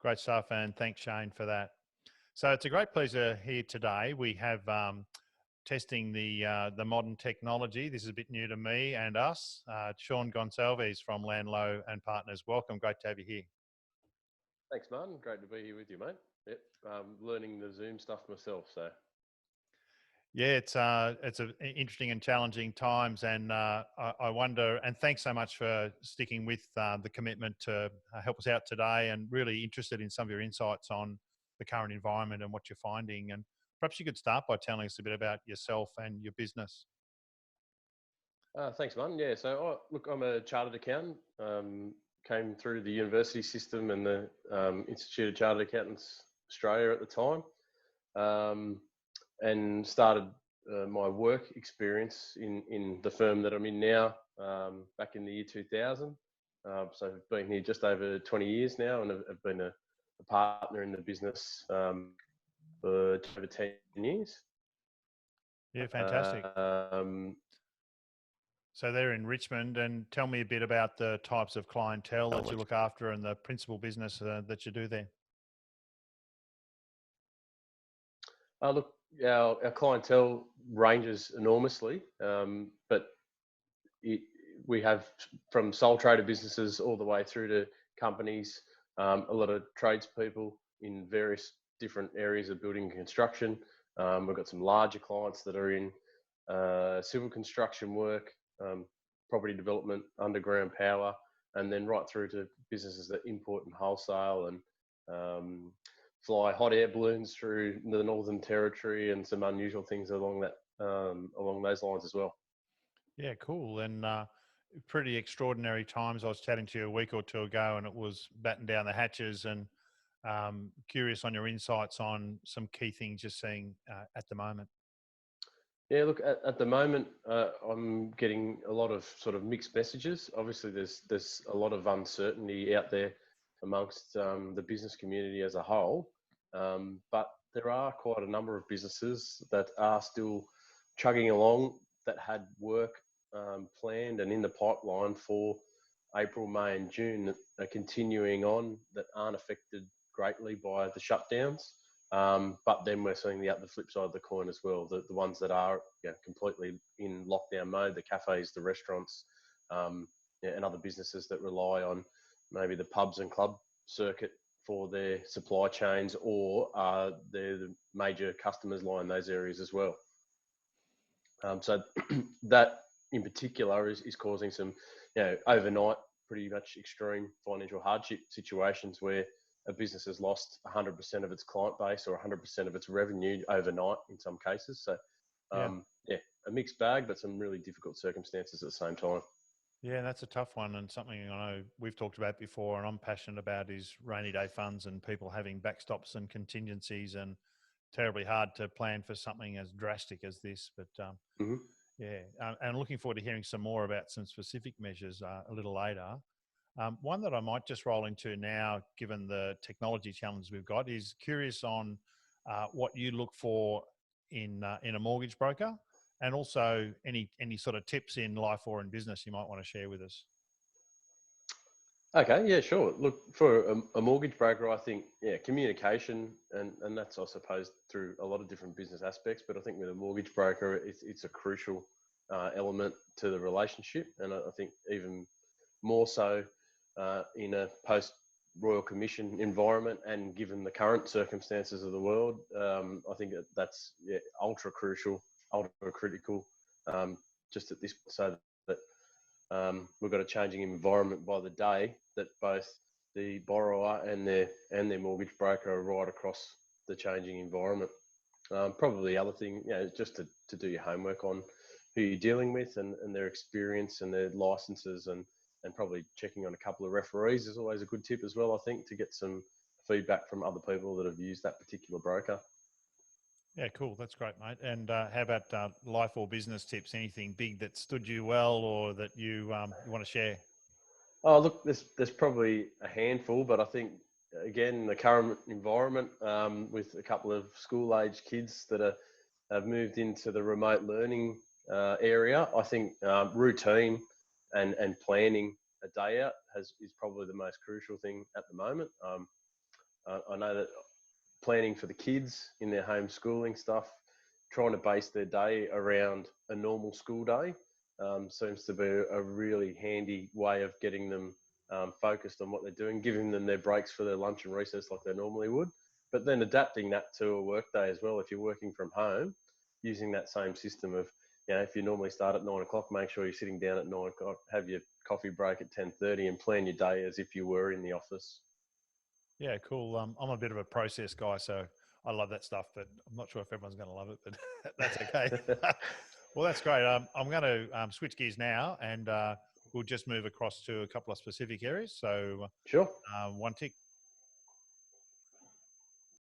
Great stuff, and thanks, Shane, for that. So it's a great pleasure here today. We have testing the modern technology. This is a bit new to me and us. Shaun Goncalves from Lamb Lowe and Partners. Welcome. Great to have you here. Thanks, Martin. Great to be here with you, mate. Yep, learning the Zoom stuff myself. So, yeah, it's interesting and challenging times, and I wonder. And thanks so much for sticking with the commitment to help us out today. And really interested in some of your insights on the current environment and what you're finding. And perhaps you could start by telling us a bit about yourself and your business. thanks, Martin. Yeah, so look, I'm a chartered accountant. Came through the university system and the Institute of Chartered Accountants Australia at the time, and started my work experience in the firm that I'm in now back in the year 2000. So I've been here just over 20 years now, and I've been a partner in the business for over 10 years. Yeah, fantastic. So they're in Richmond, and tell me a bit about the types of clientele that you look after and the principal business that you do there. Look, our clientele ranges enormously, but we have from sole trader businesses all the way through to companies, a lot of tradespeople in various different areas of building and construction. We've got some larger clients that are in civil construction work, property development, underground power, and then right through to businesses that import and wholesale and fly hot air balloons through the Northern Territory and some unusual things along those lines as well. Yeah, cool. And pretty extraordinary times. I was chatting to you a week or two ago, and it was batten down the hatches. And curious on your insights on some key things you're seeing at the moment. Yeah, look, at the moment, I'm getting a lot of sort of mixed messages. Obviously, there's a lot of uncertainty out there amongst the business community as a whole, but there are quite a number of businesses that are still chugging along that had work planned and in the pipeline for April, May and June that are continuing on, that aren't affected greatly by the shutdowns. But then we're seeing the flip side of the coin as well. The ones that are completely in lockdown mode, the cafes, the restaurants, and other businesses that rely on maybe the pubs and club circuit for their supply chains, or they're the major customers lie in those areas as well. So that in particular is causing some, overnight, pretty much extreme financial hardship situations where a business has lost 100% of its client base or 100% of its revenue overnight in some cases. So, a mixed bag, but some really difficult circumstances at the same time. Yeah, that's a tough one, and something I know we've talked about before and I'm passionate about is rainy day funds and people having backstops and contingencies, and terribly hard to plan for something as drastic as this. But and looking forward to hearing some more about some specific measures a little later. One that I might just roll into now, given the technology challenge we've got, is curious on what you look for in a mortgage broker, and also any sort of tips in life or in business you might want to share with us. Okay, yeah, sure. Look, for a mortgage broker, I think, communication, and that's, I suppose, through a lot of different business aspects, but I think with a mortgage broker, it's a crucial element to the relationship. And I think even more so in a post-Royal Commission environment, and given the current circumstances of the world, I think that's ultra crucial, ultra critical, just at this, so that we've got a changing environment by the day, that both the borrower and their mortgage broker are right across the changing environment. Probably the other thing, just to do your homework on who you're dealing with and their experience and their licenses, and probably checking on a couple of referees is always a good tip as well, I think, to get some feedback from other people that have used that particular broker. Yeah, cool. That's great, mate. And how about life or business tips? Anything big that stood you well, or that you want to share? Oh, look, there's probably a handful, but I think, again, the current environment, with a couple of school-age kids that have moved into the remote learning area, I think routine and planning a day out is probably the most crucial thing at the moment. I know that planning for the kids in their homeschooling stuff, trying to base their day around a normal school day seems to be a really handy way of getting them focused on what they're doing, giving them their breaks for their lunch and recess like they normally would, but then adapting that to a work day as well. If you're working from home, using that same system of, if you normally start at 9 o'clock, make sure you're sitting down at 9 o'clock, have your coffee break at 10:30 and plan your day as if you were in the office. Yeah, cool. I'm a bit of a process guy, so I love that stuff, but I'm not sure if everyone's going to love it, but that's okay. Well, that's great. I'm going to switch gears now, and we'll just move across to a couple of specific areas. So Sure. one tick.